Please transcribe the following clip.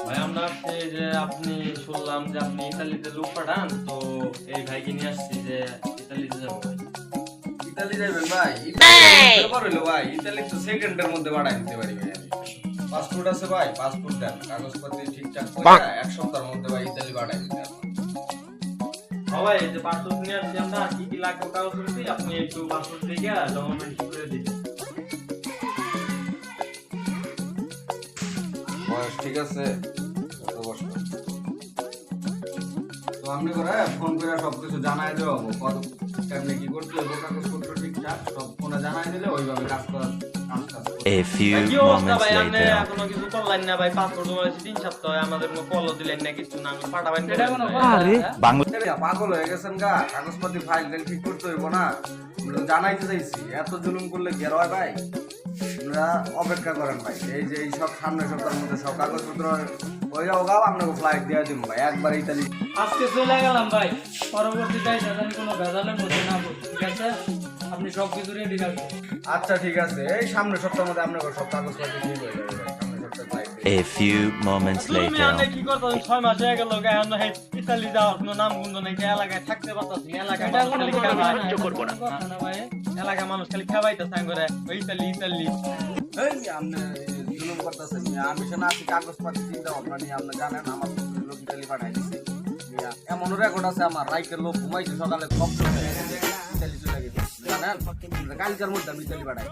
ভাই আমরা আসছি যে আপনি শুনলাম যে আপনি ইতালিতে লোক পাঠান, তো এই ভাইকে নিয়ে আসছি যে ইতালিতে যাবো ভাই। ইতালি যাবেন ভাই? ইতালি ব্যাপার হইলো ভাই, ইতালি তো সেকেন্ডের মধ্যে বাড়াই দিতে পারি ভাই আমি। পাসপোর্ট আছে ভাই, পাসপোর্ট দেন, কাগজপত্র ঠিকঠাক করে এক সপ্তাহের মধ্যে ভাই ইতালি বাড়াই দিতে পারবো। হ্যাঁ ভাই, এই যে পাসপোর্ট নিয়ে আসছি আমরা, কি কি লাগবে কাগজ করছি আপনি একটু পাসপোর্ট দেখে ডকুমেন্ট করে দিবেন। বয়স ঠিক আছে, কত বছর? তো আপনি করে ফোন করে সবকিছু জানাই দেওয়া হবো, কত কেমনে কি করতে হবে, কাগজপত্র ঠিকঠাক সব ফোনে জানাই দিলে ওইভাবে কাজ করা। A few ভাই, কি অবস্থা moments ভাই? আপনি later. এখনো কিছু করলেন না ভাই? পাসপোর্ট জমা দিয়েছি 3 সপ্তাহ, আমাদের কোনো কলও দিলেন না, কিছু না, আমি পাঠাবেন এটা কোনো ভাই। কথা? আরে বাংলা পাগল হয়ে গেছেন গা, কাগজপত্র ফাইল ঠিক করতে হইব না? জানাইতে চাইছি, এত জুলুম করলে কি আর হয় ভাই? আপনারা অপেক্ষা করেন ভাই, এই যে এই সব সামনে সপ্তাহের মধ্যে সব কাগজপত্র হয়ে যাও গাও, আপনাকে ফ্লাইট দিয়ে দিব ভাই একবার ইতালি। আজকে চলে গেলাম ভাই, পরবর্তীতে যেন কোনো ভেজালের মধ্যে না পড়ি, ঠিক আছে? আপনি সব কিছু রেডি রাখবেন। আচ্ছা ঠিক আছে, এই সামনে সপ্তাহের মধ্যে আপনাকে সব কাগজপত্র ঠিক হয়ে যাবে ভাই, সামনে সপ্তাহে ফ্লাইট দিয়ে। A few moments তুমি আপনি later. কি করতেছেন? 6 মাস হয়ে গেল গায়ে আমরা ইতালি যাওয়ার কোনো নাম গুণ নাই, এলাকায় থাকতে পারতাছি না, এলাকায় এটা কোনো মানুষ খালি কথা খাওয়ায়। না, এটা কোনো কথা না ভাই। এলাকায় মানুষ খালি খাওয়াইতেছে করে ওই ইতালি ইতালি। এই আপনি জুলুম করতেছেন, আমি শোনা আছি কাগজপত্র চিন্তা ভাবনা নিয়ে, আপনি জানেন আমার লোক ইতালি পাঠাই দিচ্ছে। এমন রেকর্ড আছে আমার, রাইকের লোক ঘুমাইছে সকালে কম ইতালি চলে গেছে, জানেন? কালকের মধ্যে আমি ইতালি পাঠাই।